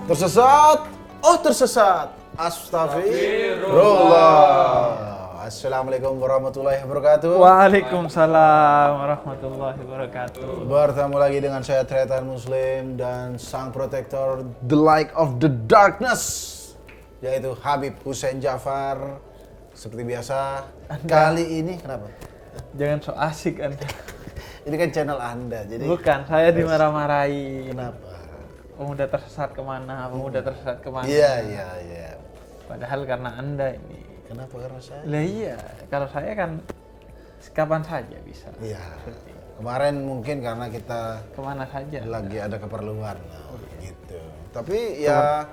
Tersesat? Oh tersesat. Astagfirullah. Assalamualaikum warahmatullahi wabarakatuh. Waalaikumsalam warahmatullahi wabarakatuh. Bertemu lagi dengan saya Tretan Muslim dan sang protektor The Light of the Darkness, yaitu Habib Hussein Jafar. Seperti biasa, kali ini kenapa? Jangan so asik Anda. Ini kan channel Anda, jadi Bukan, saya dimarah-marahi. kenapa? Pemuda tersesat kemana? Pemuda tersesat kemana? Iya. Padahal karena Anda ini. Kenapa karena saya? Lah iya, kalau saya kan kapan saja bisa. Iya. Kemarin mungkin karena kita Kemana saja. lagi ada keperluan, gitu. Tapi ya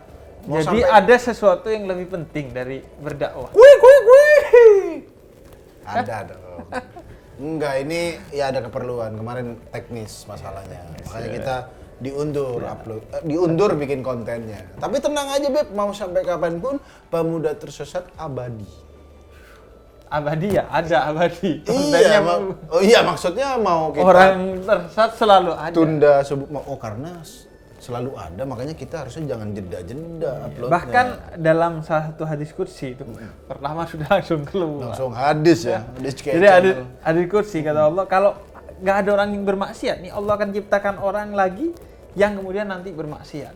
mau Jadi sampai ada sesuatu yang lebih penting dari berdakwah. ada dong. Enggak, ini ya ada keperluan. Kemarin teknis masalahnya. Makanya kita diundur bikin kontennya. Tapi tenang aja Beb, mau sampai kapanpun Pemuda Tersesat abadi. Abadi ya, ada abadi. Kontennya Maksudnya mau kita orang tersesat selalu ada. tunda karena selalu ada, makanya kita harusnya jangan jeda-jeda uploadnya. Bahkan dalam salah satu hadis qudsi itu pertama sudah langsung keluar. Langsung hadis ya. Jadi hadis qudsi kata Allah, kalau nggak ada orang yang bermaksiat nih, Allah akan ciptakan orang lagi yang kemudian nanti bermaksiat.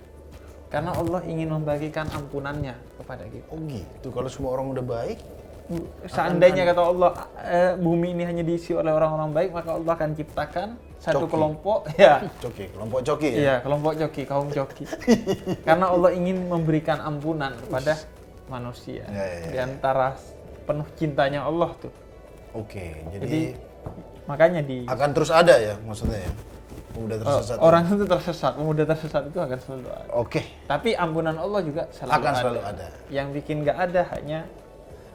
Karena Allah ingin membagikan ampunannya kepada kita. Oh gitu, kalau semua orang udah baik, Seandainya kata Allah bumi ini hanya diisi oleh orang-orang baik, maka Allah akan ciptakan satu Coki. kelompok ya. kelompok coki ya? Iya, kelompok coki, kaum coki. Karena Allah ingin memberikan ampunan kepada manusia. Ya. Di antara penuh cintanya Allah tuh. Oke, Jadi jadi makanya akan terus ada ya maksudnya ya? Pemuda tersesat. orang itu tersesat, pemuda tersesat itu akan selalu ada. Oke, Tapi ampunan Allah juga akan selalu ada. Yang bikin nggak ada hanya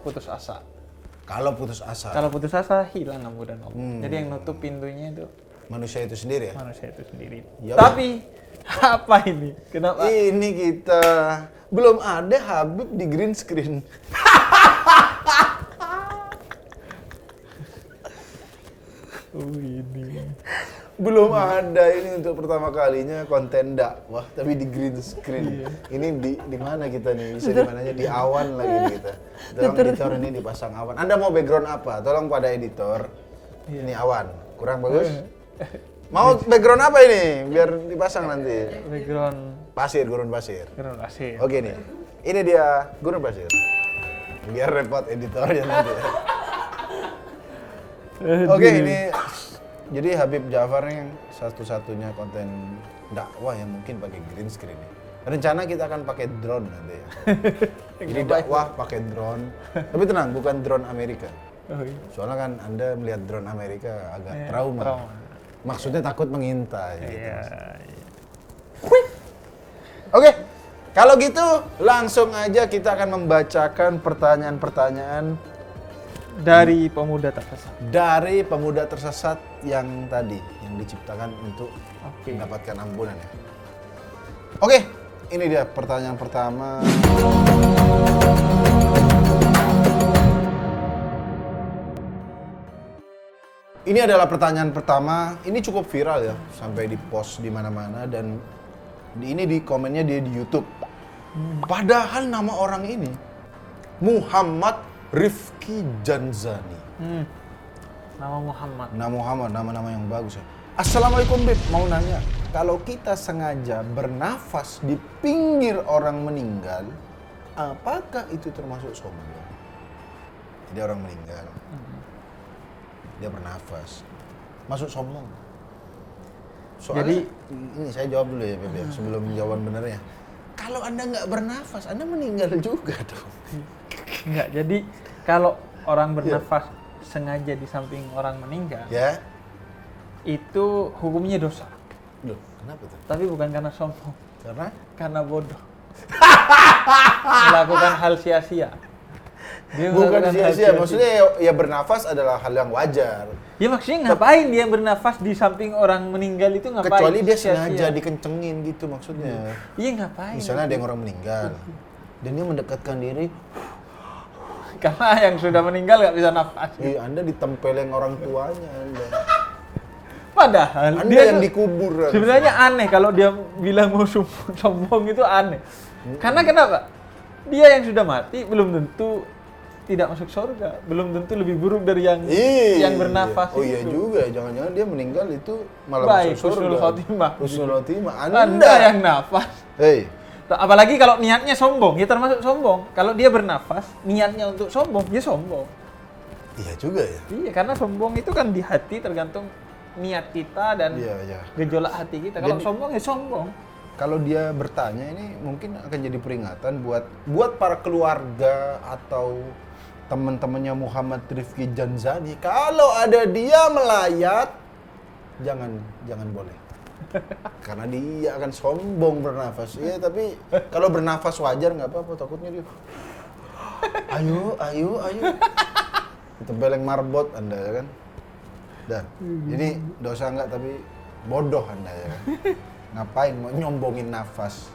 putus asa. Kalau putus asa, Kalau putus asa hilang ampunan Allah. Jadi yang nutup pintunya itu manusia itu sendiri ya? manusia itu sendiri. Ya. Tapi apa ini? Kenapa? Ini kita belum ada Habib di green screen. Ini. Belum ada, ini untuk pertama kalinya konten dakwah tapi di green screen. Ini di mana kita nih? Bisa di mananya? Di awan lagi nih kita. Tolong editor ini dipasang awan. Anda mau background apa? Tolong pada editor. Ini awan. Kurang bagus? Mau background apa ini? Biar dipasang nanti. Background Pasir, gurun pasir. asing. Oke nih. Ini dia gurun pasir. Biar repot editornya nanti. Oke, ini jadi Habib Jafar yang satu-satunya konten dakwah yang mungkin pakai green screen ya. Rencana kita akan pakai drone nanti ya. Jadi dakwah pakai drone. Tapi tenang, bukan drone Amerika. Oh, iya. Soalnya kan Anda melihat drone Amerika agak trauma. Maksudnya takut mengintai gitu. Iya. Oke, kalau gitu langsung aja kita akan membacakan pertanyaan-pertanyaan Dari pemuda tersesat. dari pemuda tersesat yang tadi, yang diciptakan untuk Oke. mendapatkan ampunan ya. Oke, ini dia pertanyaan pertama. Ini adalah pertanyaan pertama. Ini cukup viral ya, sampai di post di mana-mana dan ini di komennya dia di YouTube. Padahal nama orang ini Muhammad Rifki Janzani. Nama Muhammad. Nama-nama yang bagus ya. Assalamualaikum Beb, mau nanya, kalau kita sengaja bernafas di pinggir orang meninggal, apakah itu termasuk sombong? Jadi orang meninggal, dia bernafas, masuk sombong? Soalnya, ini saya jawab dulu ya Beb, ya, sebelum jawaban benernya. Kalau Anda nggak bernafas, Anda meninggal juga dong. Enggak, jadi kalau orang bernafas sengaja di samping orang meninggal, Ya? itu hukumnya dosa. Loh, kenapa tuh? Tapi bukan karena sombong, karena bodoh. Melakukan hal sia-sia. Dia Bukan melakukan hal sia-sia, maksudnya ya bernafas adalah hal yang wajar. Ya maksudnya ngapain dia bernafas di samping orang meninggal itu ngapain? Kecuali dia Sia-sia. sengaja dikencengin gitu maksudnya. Iya ngapain? Misalnya ada yang orang meninggal, dan dia mendekatkan diri, Karena yang sudah meninggal nggak bisa nafas. Anda ditempelin orang tuanya Anda. Padahal Anda dia yang tuh dikubur. sebenarnya aneh kalau dia bilang mau sombong itu aneh. Karena kenapa? Dia yang sudah mati belum tentu tidak masuk surga, belum tentu lebih buruk dari yang bernafas Oh iya itu. juga, jangan-jangan dia meninggal itu malah Baik, masuk surga. husnul khotimah. Husnul khotimah. Anda yang nafas. Hei, Apalagi kalau niatnya sombong, ya termasuk sombong. Kalau dia bernafas, niatnya untuk sombong, dia sombong. iya juga ya. Iya, karena sombong itu kan di hati tergantung niat kita dan Iya. gejolak hati kita. Kalau Jadi- sombong ya sombong. Kalau dia bertanya ini mungkin akan jadi peringatan buat para keluarga atau teman-temannya Muhammad Rifki Janzani. Kalau ada dia melayat, jangan boleh. Karena dia akan sombong bernafas. Iya, tapi kalau bernafas wajar nggak apa-apa. Takutnya dia, ayo. Itu beleng marbot Anda ya kan. Dan ini dosa nggak tapi bodoh Anda ya kan. Ngapain mau nyombongin nafas?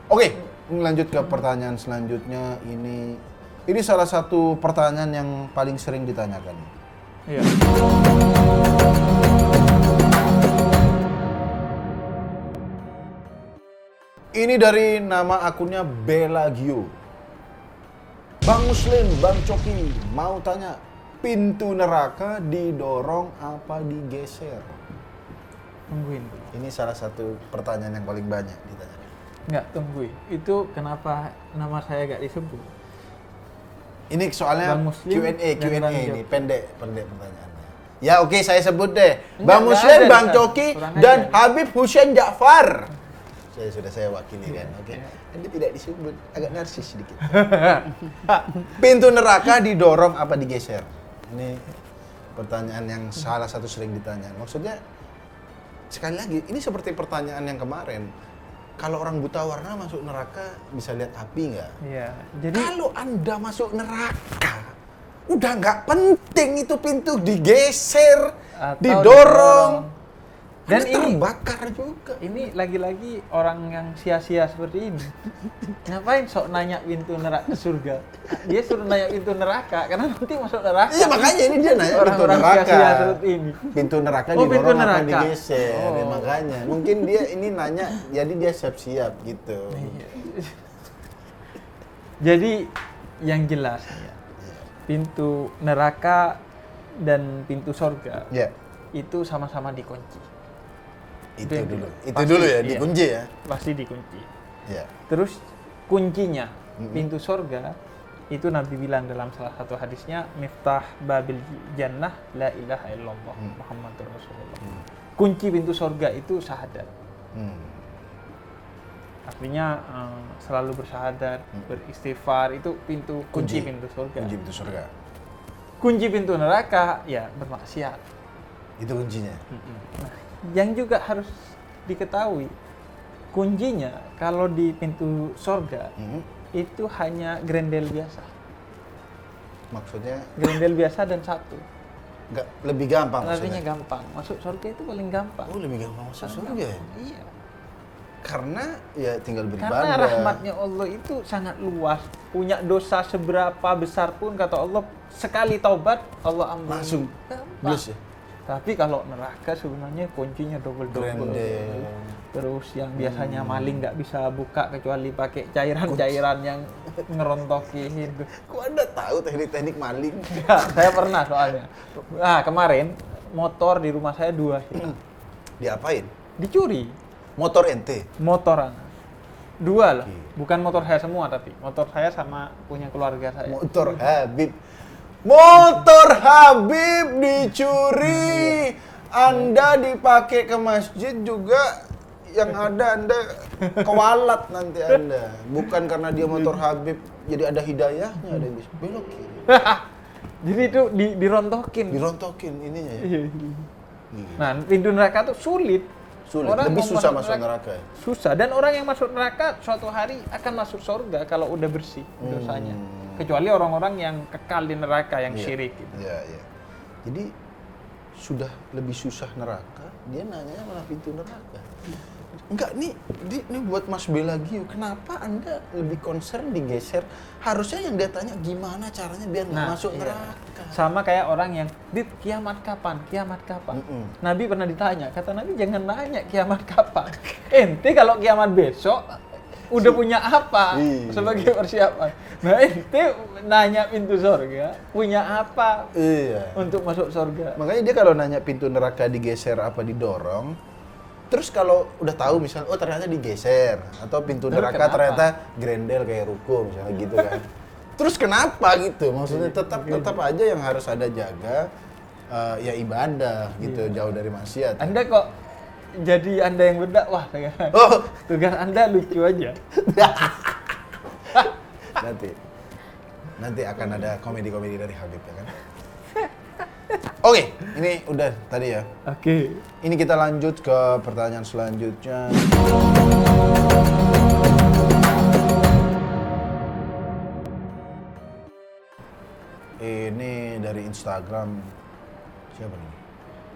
Oke, lanjut ke pertanyaan selanjutnya. Ini salah satu pertanyaan yang paling sering ditanyakan. Iya. Ini dari nama akunnya Belagio. Bang Muslim, Bang Coki, mau tanya, pintu neraka didorong apa digeser? Tungguin dulu. Ini salah satu pertanyaan yang paling banyak ditanyakan. Enggak, tungguin. Itu kenapa nama saya gak disebut? Ini soalnya Bang Muslim Q&A dan Bang ini Joki. pendek pertanyaannya. Ya oke, saya sebut deh. Enggak, Bang enggak Muslim, ada, Bang Ustaz. Coki, Kurang dan ajar. Habib Hussein Ja'far. Saya wakili kan, oke. Iya. Anda tidak disebut, agak narsis sedikit. Pintu neraka didorong apa digeser? Ini pertanyaan yang salah satu sering ditanya. Maksudnya, sekali lagi, ini seperti pertanyaan yang kemarin. Kalau orang buta warna masuk neraka bisa lihat api nggak? Iya. Jadi Kalau Anda masuk neraka, udah nggak penting itu pintu digeser, Atau didorong. Dan Anda ini terbakar juga. ini lagi-lagi orang yang sia-sia seperti ini. Ngapain sok nanya pintu neraka surga? Dia suruh nanya pintu neraka karena nanti masuk neraka. Iya makanya ini dia nanya pintu Orang-orang neraka. sia-sia seperti ini. Pintu neraka Oh, pintu didorong apa neraka. digeser? Oh. Ya, makanya mungkin dia ini nanya, jadi dia siap-siap gitu. Iya. Jadi yang jelas ya, pintu neraka dan pintu surga Ya, itu sama-sama dikunci. itu yang dulu. dulu. Itu Pasti, dulu ya, iya. dikunci ya. Pasti dikunci. Ya. Terus kuncinya Mm-mm. pintu surga itu Nabi bilang dalam salah satu hadisnya, miftah babil jannah la ilaha illallah Muhammadur Rasulullah. Kunci pintu surga itu syahadat. Hmm. Artinya selalu bersyahadat, beristighfar, itu kunci pintu surga. Kunci pintu surga. Kunci pintu neraka ya bermaksiat. Itu kuncinya. Nah, yang juga harus diketahui kuncinya kalau di pintu surga Mhm. itu hanya grendel biasa. Maksudnya Grendel biasa dan satu. nggak lebih gampang Artinya maksudnya. gampang. Masuk surga itu paling gampang. Oh, lebih gampang masuk Paling surga ya? gampang. Iya. Karena ya tinggal beribadah. Karena rahmatnya Allah itu sangat luas. Punya dosa seberapa besar pun kata Allah, sekali taubat Allah ampuni. Langsung Gampang. blus ya. Tapi kalau neraka sebenarnya kuncinya double-double. Grendel. Terus yang biasanya maling nggak bisa buka kecuali pakai cairan-cairan yang ngerontokin. Kok Anda tahu teknik-teknik maling? Ya, saya pernah soalnya. Nah, kemarin motor di rumah saya 2 hilang. Diapain? Dicuri. Motor ente. Motoran. 2 loh. Iya. Bukan motor saya semua tapi motor saya sama punya keluarga saya. Motor Habib. Motor Habib dicuri. Anda dipakai ke masjid juga yang ada Anda kewalat nanti Anda. Bukan karena dia motor Habib jadi ada hidayahnya, ada yang bisa belok kiri. Jadi itu dirontokin. Dirontokin ininya ya. Iya. Nah, pintu neraka tuh sulit. Sulit, Orang lebih mau susah masuk neraka ya? Susah, dan orang yang masuk neraka suatu hari akan masuk surga kalau udah bersih dosanya. Kecuali orang-orang yang kekal di neraka, yang Iya. syirik gitu. Iya, iya. Jadi sudah lebih susah neraka, dia nanyanya malah pintu neraka. Enggak, nih buat Mas Bella Gio, kenapa Anda lebih concern digeser? Harusnya yang dia tanya gimana caranya biar nggak masuk iya. neraka. Sama kayak orang yang, Bib, kiamat kapan? Kiamat kapan? Nabi pernah ditanya, kata Nabi jangan nanya kiamat kapan. Ente kalau kiamat besok, udah punya apa Iya. sebagai persiapan? Nah ente nanya pintu surga, punya apa Iya. untuk masuk surga? Makanya dia kalau nanya pintu neraka digeser apa didorong, terus kalau udah tahu misalnya, oh ternyata digeser, atau pintu Terus neraka kenapa? ternyata grendel kayak ruko misalnya gitu kan. Terus kenapa gitu? Maksudnya tetap aja yang harus ada jaga ya ibadah gitu, jauh dari maksiat. Anda kok jadi Anda yang berdakwah? Oh, Tugas Anda lucu aja. nanti akan ada komedi-komedi dari Habib ya kan. Oke, ini udah tadi ya. Oke. Ini kita lanjut ke pertanyaan selanjutnya. Ini dari Instagram, siapa nih?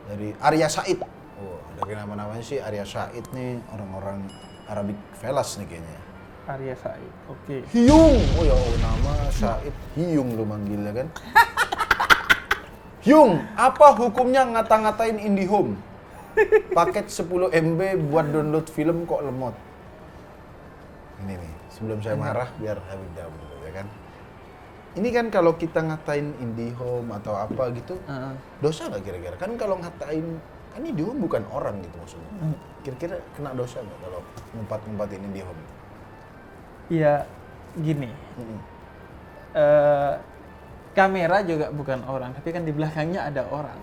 Dari Arya Said. Oh, dari nama-namanya sih Arya Said nih, orang-orang Arabic Velas nih kayaknya. Arya Said. Oke. Hyung, oh ya nama Said Hyung lu manggilnya kan? Hyung, apa hukumnya ngata-ngatain IndiHome? Paket 10 MB buat download film kok lemot. Ini nih, sebelum saya marah biar Habib dahulu ya kan. Ini kan kalau kita ngatain IndiHome atau apa gitu, dosa nggak kira-kira? Kan kalau ngatain, kan IndiHome bukan orang gitu maksudnya. Kira-kira kena dosa nggak kalau ngumpat-ngumpatin IndiHome? Ya, gini. Kamera juga bukan orang, tapi kan di belakangnya ada orang.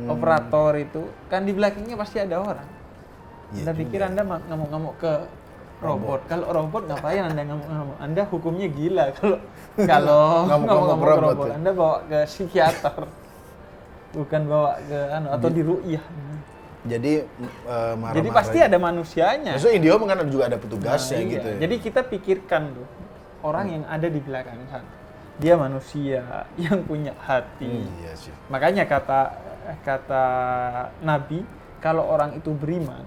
Operator itu kan di belakangnya pasti ada orang. Iya Anda pikir Anda ngamuk-ngamuk ke robot? Kalau robot ngapain Anda ngamuk-ngamuk? Anda hukumnya gila kalau Ngamuk-ngamuk ngamuk-ngamuk robot robot. ya? Anda bawa ke psikiater, bukan bawa ke atau di ru'yah. Jadi marah-marah. Jadi pasti ada manusianya. Maksudnya IndiHome kan juga ada petugasnya Nah, iya. gitu ya. Jadi kita pikirkan tuh orang yang ada di belakang sana. Dia manusia yang punya hati. Iya sih. Makanya kata Nabi, kalau orang itu beriman,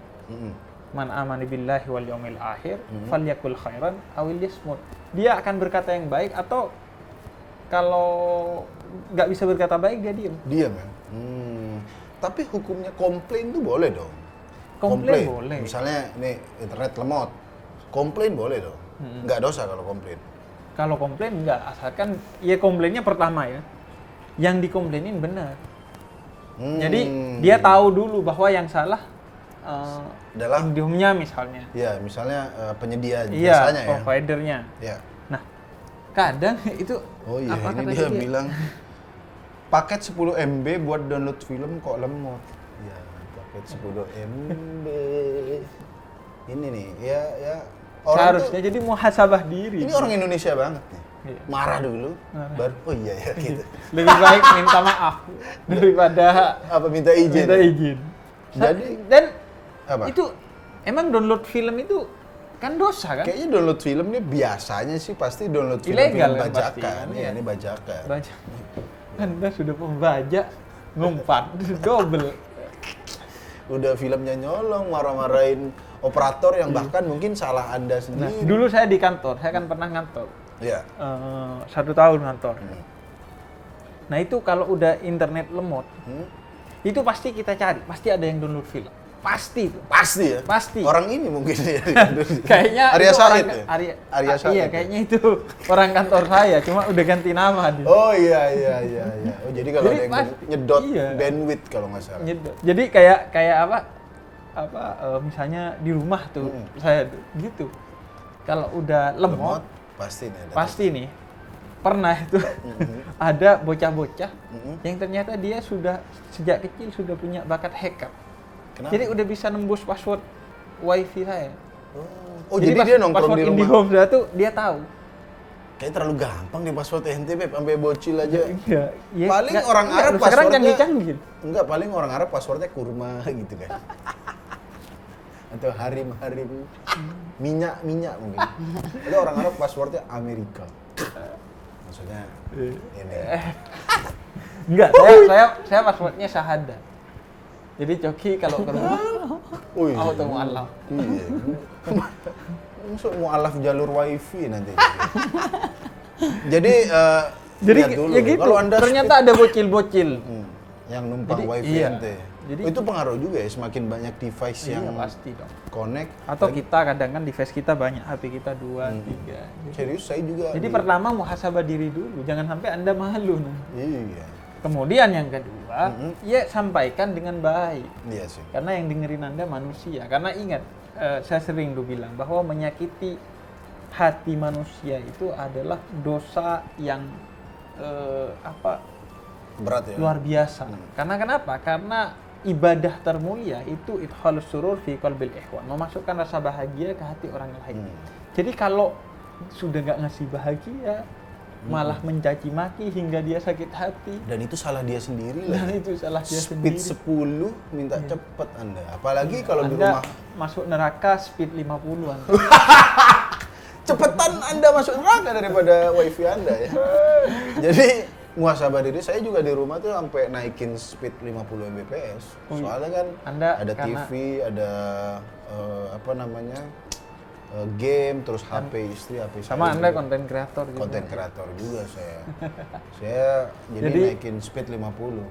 man amana billahi wal yaumil akhir, falyakul khairan awil yasmut. Dia akan berkata yang baik, atau kalau nggak bisa berkata baik dia diam. Diam kan? Tapi hukumnya komplain tuh boleh dong. Komplain boleh. Misalnya ini internet lemot, komplain boleh dong. Nggak dosa kalau komplain. Kalau komplain enggak, asalkan ya komplainnya pertama ya, yang dikomplainin benar. Jadi dia tahu dulu bahwa yang salah Adalah IndiHome-nya misalnya. ya misalnya penyedia Iya, jasanya ya. providernya. Ya. Nah, kadang itu Oh iya, apa ini kata dia bilang paket 10 MB buat download film kok lemot. Ya, paket 10 MB. Ini nih, ya orang seharusnya jadi muhasabah diri. ini orang Indonesia banget nih. Iya. Marah dulu, Marah. baru oh iya ya gitu. Lebih baik minta maaf daripada Apa minta izin? minta izin. Dan Apa? itu emang download film itu kan dosa kan? Kayaknya download film nih biasanya sih pasti download film Ilegal kan bajakan. pasti, kan? Iya, Iya. ini bajakan. Baca. Anda sudah pembajak, ngumpat, double. Udah filmnya nyolong, marah-marahin operator yang bahkan mungkin salah Anda Nah, sendiri. dulu saya di kantor, saya kan pernah ngantor. Iya. 1 tahun ngantor. Nah itu kalau udah internet lemot, itu pasti kita cari, pasti ada yang download film. Pasti itu. Pasti ya? Pasti. Orang ini mungkin ya. Kayaknya Arya itu Said ya? Arya Said iya, ya? kayaknya itu orang kantor saya, cuma udah ganti nama dia. Oh iya. Oh jadi kalau Jadi ada yang pas- nyedot iya. bandwidth kalau nggak salah. Nyedot. Jadi kayak apa misalnya di rumah tuh saya gitu. Kalau udah lemot, pasti nih. pasti nih pernah itu ada bocah-bocah yang ternyata dia sudah sejak kecil sudah punya bakat hacker. Kenapa? Jadi udah bisa nembus password wifi saya. Oh jadi dia nongkrong password di rumah. IndiHome saya tuh dia tahu. Kayaknya terlalu gampang nih password ente, Beb, sampai bocil aja. Iya. Ya, Paling orang Arab sekarang passwordnya canggih-canggih. Enggak, paling orang Arab passwordnya kurma gitu kan. Atau harim-harim. Minyak mungkin. Ada orang Arab passwordnya Amerika. Maksudnya ini. Enggak, saya passwordnya syahadat. Jadi Coki kalau ke rumah Oh iya. Auto mu'alaf. Iya. Masuk mu'alaf jalur wifi nanti. Jadi Jadi lihat dulu. ya gitu. Kalau Anda Ternyata ada bocil-bocil. yang numpang Jadi, wifi iya. ente. Jadi- itu pengaruh juga ya, semakin banyak device Iya, yang pasti dong. connect. Atau kita kadang kan device kita banyak, HP kita 2, 3. Serius saya juga. Jadi pertama muhasabah diri dulu, jangan sampai Anda malu. Iya. Kemudian yang kedua, ya sampaikan dengan baik. Iya sih. Karena yang dengerin Anda manusia. Karena ingat, saya sering dulu bilang bahwa menyakiti hati manusia itu adalah dosa yang Berat ya. luar biasa. Karena kenapa? Karena ibadah termulia itu idkhalus surur fi qalbil ikhwan, memasukkan rasa bahagia ke hati orang lain. Jadi kalau sudah nggak ngasih bahagia, malah mencaci maki hingga dia sakit hati, Dan itu salah dia sendiri dan lah. itu salah dia Speed sendiri. 10 minta cepet Anda. Apalagi kalau di Anda rumah. masuk neraka speed 50-an. Cepetan Anda masuk neraka daripada wifi Anda ya. Jadi muhasabah diri saya juga di rumah tuh sampai naikin speed 50 Mbps. Soalnya kan Anda ada karena- TV, ada game, terus HP istri, HP saya. Sama Anda juga. konten kreator juga. Konten kreator juga saya. Saya jadi Jadi- naikin speed 50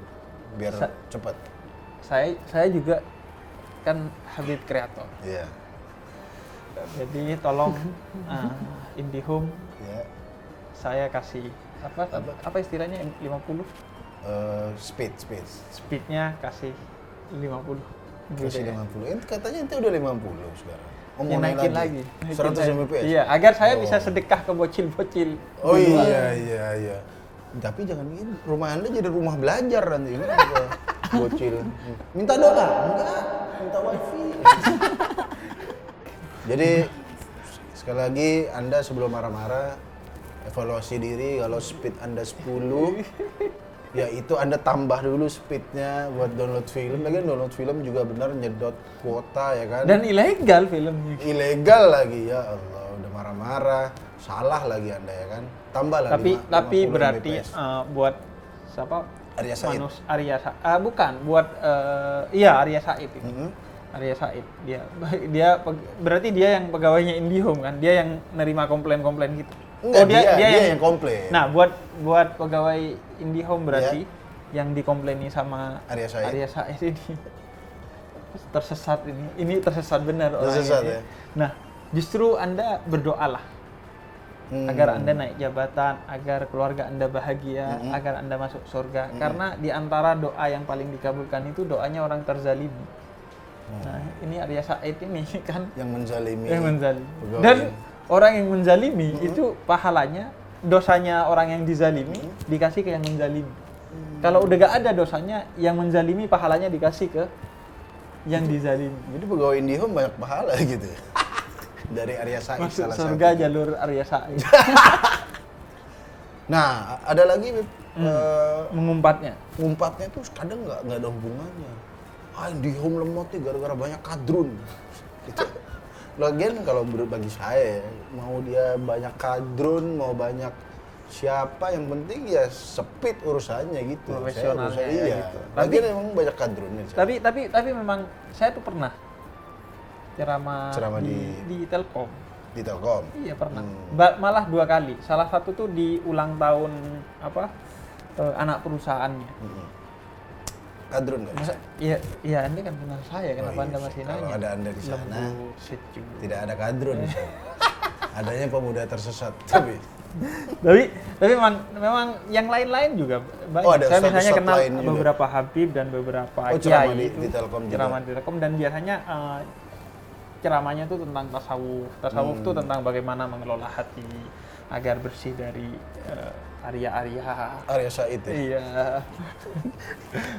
biar cepat. Saya juga kan habit kreator. Iya. Jadi tolong IndiHome Ya. saya kasih apa istilahnya 50, Speed. speednya kasih 50. Kasih Gitu ya. 50. Katanya itu udah 50 sekarang. Oh, Ya, mau naik naikin lagi. lagi. 100 Mbps. Iya, agar saya Oh. bisa sedekah ke bocil-bocil. Oh Berdua. iya. Tapi jangan gitu. Rumah Anda jadi rumah belajar nanti. Ini apa? Bocil. Minta doa? Enggak. Minta wifi. Jadi sekali lagi Anda sebelum marah-marah evaluasi diri. Kalau speed Anda 10, ya itu Anda tambah dulu speednya buat download film. Lagian download film juga benar nyedot kuota ya kan. Dan ilegal filmnya. Ilegal lagi, ya Allah, udah marah-marah, salah lagi Anda ya kan. Tambah lah Tapi 50 berarti Mbps. buat siapa? Arya Said. Bukan, buat Arya Said itu. Mhm. Arya Said. Berarti dia yang pegawainya IndiHome kan. Dia yang nerima komplain-komplain gitu. Enggak, dia yang komplain. Nah, buat pegawai IndiHome berarti yang dikomplaini sama Arya Said. ini tersesat ini. Ini tersesat benar orang Tersesat ini. ya? Nah, justru Anda berdoalah agar Anda naik jabatan, agar keluarga Anda bahagia, agar Anda masuk surga. Karena di antara doa yang paling dikabulkan itu doanya orang terzalimi. Nah, ini Arya Said ini kan Yang menzalimi. yang menzalimi. pegawai. Dan orang yang menzalimi itu pahalanya, dosanya orang yang dizalimi dikasih ke yang menzalimi. Kalau udah gak ada dosanya, yang menzalimi pahalanya dikasih ke yang dizalimi. Jadi pegawai IndiHome banyak pahala gitu. Dari Arya Said Masuk salah surga satu. jalur Arya Said. Nah, ada lagi Beb. Mengumpatnya. Ngumpatnya tuh kadang nggak ada hubungannya. IndiHome lemot nih gara-gara banyak kadrun. Itu. Lagian kalau bagi saya ya, mau dia banyak kadrun, mau banyak siapa, yang penting ya speed urusannya gitu. Profesionalnya Saya ya iya. gitu. Lagian emang banyak kadrunnya. saya. Tapi memang saya tuh pernah ceramah di Telkom. Di Telkom. Iya pernah. Malah 2 kali. Salah satu tuh di ulang tahun anak perusahaannya. Kadrun nggak? Masa, iya Anda kan kenal saya, kenapa iya Anda sih. masih Kalau nanya? ada Anda di sana, Buset juga. tidak ada kadrun. Adanya pemuda tersesat. Tapi memang yang lain-lain juga banyak. Oh, ada Saya ustadz-ustadz misalnya kenal lain juga? beberapa Habib dan beberapa ceramah kiai di Telkom juga? ceramah di Telkom, dan biasanya ceramahnya tuh tentang tasawuf. Tasawuf tuh tentang bagaimana mengelola hati agar bersih dari Arya Said ya? Iya.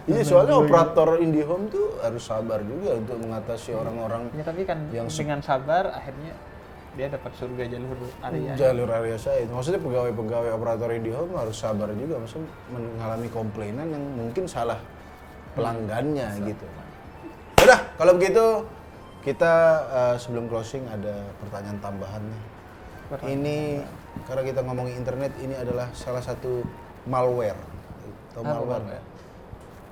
Iya, soalnya operator IndiHome tuh harus sabar juga untuk mengatasi orang-orang Ya tapi kan yang dengan sabar akhirnya dia dapat surga jalur Arya. jalur Arya Said. Maksudnya pegawai-pegawai operator IndiHome harus sabar juga, maksudnya mengalami komplainan yang mungkin salah pelanggannya gitu. Udah, kalau begitu kita sebelum closing ada pertanyaan tambahan nih. Ini karena kita ngomongin internet, ini adalah salah satu malware. Atau malware nggak?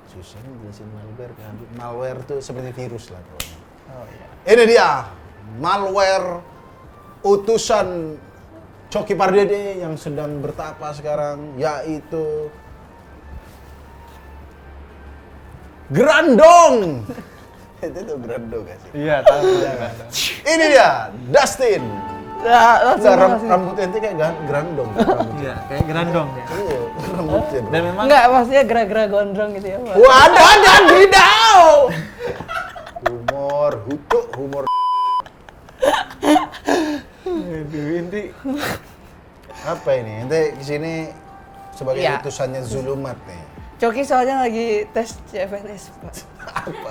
Susah nih jelasin malware kan. Malware tuh seperti virus lah pokoknya. Oh iya. Ini dia malware utusan Coki Pardede yang sedang bertapa sekarang, yaitu Grandong. Itu tuh Grandong gak sih? Iya, tahu. Ini dia Dustin. Nah, langsung Enggak, langsung. rambut ente kayak Grandong. Iya, kayak gerandong ya. Iya, rambutnya. Dan memang Enggak, maksudnya gerak-gerak gondrong gitu ya, Pak. Waduh, ada didau. Humor. aduh, inti Apa ini? Ente kesini sebagai Iya. utusannya Zulumat nih. Coki soalnya lagi tes CPNS, Pak.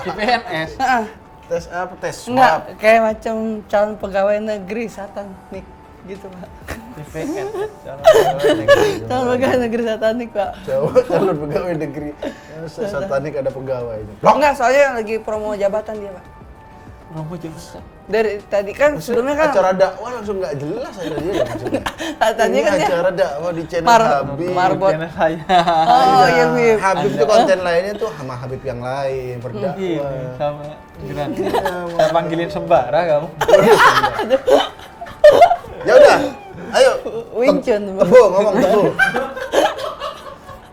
di PNS. Heeh. Tes apa? Tes Enggak, swab. kayak macam calon pegawai negeri satanik gitu, Pak. Di PNS. Calon pegawai negeri satanik, Pak. Coba calon pegawai negeri. Satanik ada pegawai ini. Blok. Enggak, soalnya lagi promo jabatan dia, Pak. Romo jasa. Dari tadi kan sebelumnya kan Acara dakwah langsung nggak jelas aja dia loh maksudnya. tadi Ini kan dia acara dakwah di channel Mar- Habib. Marbot. Channel saya. Oh, iya, Bib. Habib itu konten lainnya tuh sama Habib yang lain Ini berdakwah. sama gerandong. Saya panggilin sembara kamu. Ya udah, ayo. Wincun, Bang. Tebu, ngomong tebu.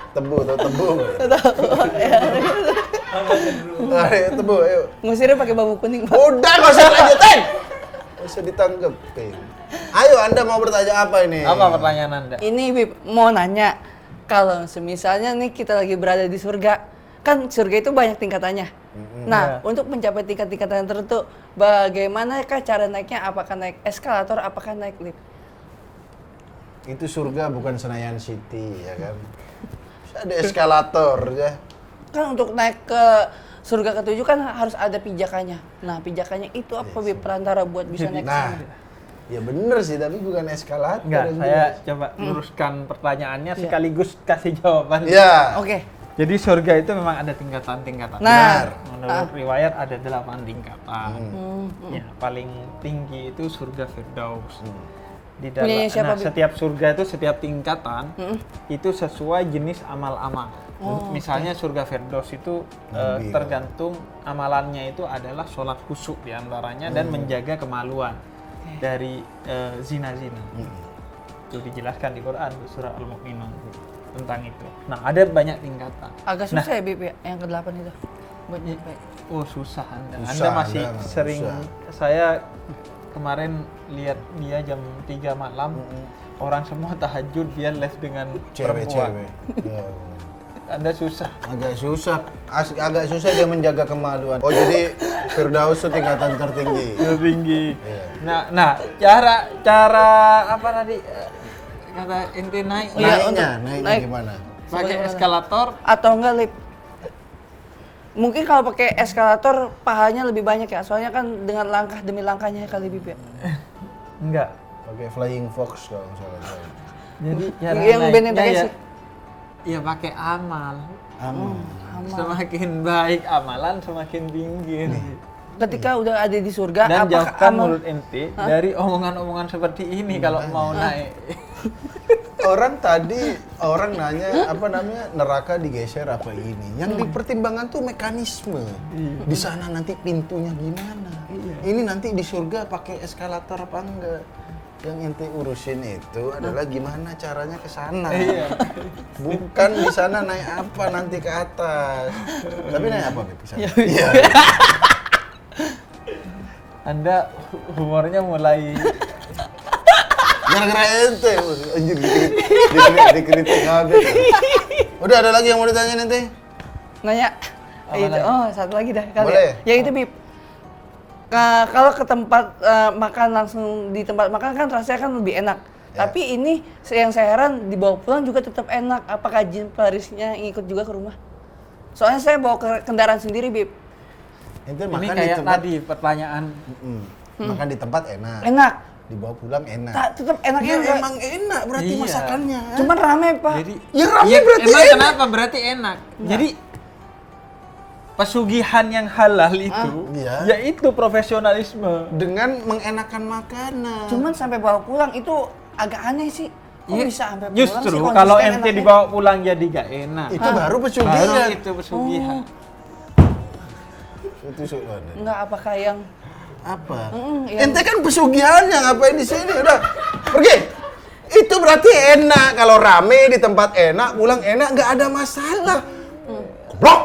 Tebu, tau tebu. Ayo tebu, ayo. Ngusirnya pakai bambu kuning, Pak. Udah, nggak usah lanjutin. Nggak usah ditanggepin. Ayo, Anda mau bertanya apa ini? Apa pertanyaan Anda? Ini Bib, mau nanya, kalau semisalnya nih kita lagi berada di surga, kan surga itu banyak tingkatannya. Nah, untuk mencapai tingkat-tingkatan tertentu, bagaimanakah cara naiknya? Apakah naik eskalator, apakah naik lift? Itu surga bukan Senayan City, ya kan? Ada eskalator, ya. Kan untuk naik ke surga ketujuh kan harus ada pijakannya. Nah, pijakannya itu apa Bib perantara buat bisa naik ke Nah, sana? ya bener sih, tapi bukan eskalator. Enggak, yang saya jelas. coba luruskan pertanyaannya sekaligus kasih jawaban. Iya. Oke. Jadi surga itu memang ada tingkatan-tingkatan. Nah, Menurut riwayat ada 8 tingkatan. Hmm. Ya, paling tinggi itu surga Firdaus. Di Punyanya siapa, Bib? setiap surga itu setiap tingkatan itu sesuai jenis amal-amal. Misalnya surga Firdaus itu Nabi, tergantung amalannya itu adalah sholat khusyuk diantaranya dan menjaga kemaluan dari zina-zina. Itu dijelaskan di Quran di surah Al-Mu'minun tentang itu. Nah, ada banyak tingkatan. Agak susah ya Bib ya, yang ke-8 itu. Buat nyampe. Oh, susah Anda. Susah, Anda masih Anda sering susah. saya kemarin lihat dia jam 3 malam. Orang semua tahajud, dia live dengan perempuan. Cewek-cewek. Ya. Anda susah. Agak susah. Agak susah dia menjaga kemaluan. Oh, jadi Firdaus itu tingkatan tertinggi. Tinggi. Iya. Nah, cara apa tadi kata inti naik Iya, Naiknya untuk- naik gimana? pakai eskalator. Atau enggak lift? Mungkin kalau pakai eskalator pahanya lebih banyak ya, soalnya kan dengan langkah demi langkahnya kali Bib ya. Enggak. Pakai Flying Fox kalau nggak salah. Jadi Yang band yang pakai ya, sih. ya pakai amal. Aman. Semakin baik amalan semakin tinggi. Ketika udah ada di surga, Dan apakah jauhkan amal mulut ente dari omongan-omongan seperti ini kalau mau naik. Orang nanya apa namanya neraka digeser apa ini. Yang dipertimbangkan tuh mekanisme. Di sana nanti pintunya gimana. Ini nanti di surga pakai eskalator apa enggak. Yang ente urusin itu adalah gimana caranya ke sana. Iya. Bukan di sana naik apa nanti ke atas. Tapi naik apa Beb, di sana? Iya. Anda humornya mulai Gara-gara ente, anjir dikritik habis. Udah ada lagi yang mau ditanya nanti? nanya? Apa Itu. lagi? Oh, satu lagi dah kali. Boleh. Ya itu Bib. Kalau ke tempat makan langsung di tempat makan kan rasanya kan lebih enak. Ya. Tapi ini yang saya heran dibawa pulang juga tetap enak. Apakah jin Parisnya ngikut juga ke rumah? Soalnya saya bawa kendaraan sendiri Bib. Ente ini makan di kayak tempat tadi pertanyaan makan di tempat enak. Enak. Dibawa pulang enak. Tetap enaknya Ya enggak. emang enak berarti Iya. masakannya. Cuman rame Pak. jadi Ya rame iya, berarti emang enak. kenapa berarti enak? Jadi pesugihan yang halal itu iya. yaitu profesionalisme. Dengan mengenakan makanan. Cuman sampai bawa pulang itu agak aneh sih. Kok Iya, bisa sampai pulang justru sih kalau konsisten ente enaknya? dibawa pulang jadi gak enak. itu baru pesugihan. Baru itu pesugihan. Tusuk badan. Enggak, apakah yang Apa? yang- Ente kan pesugihannya, ngapain di sini? Udah, pergi. Itu berarti enak kalau rame di tempat enak, pulang enak, nggak ada masalah. Goblok.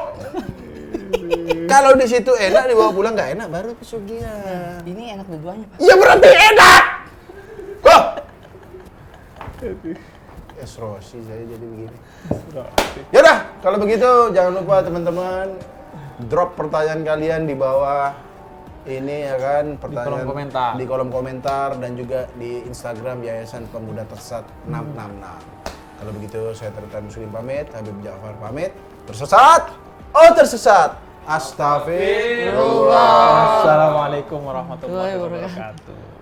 Kalau di situ enak dibawa pulang nggak enak, baru pesugihan. ini enak dua-duanya, Pak? Ya berarti enak. Kok? Esrosi saya jadi begini. Yaudah, kalau begitu jangan lupa teman-teman drop pertanyaan kalian di bawah ini ya kan, pertanyaan kolom komentar. di kolom komentar dan juga di Instagram Yayasan Pemuda Tersesat 666. Kalau begitu saya Tirta Muslim pamit, Habib Ja'far pamit. Tersesat? Oh tersesat. Astagfirullah. Assalamualaikum warahmatullahi wabarakatuh.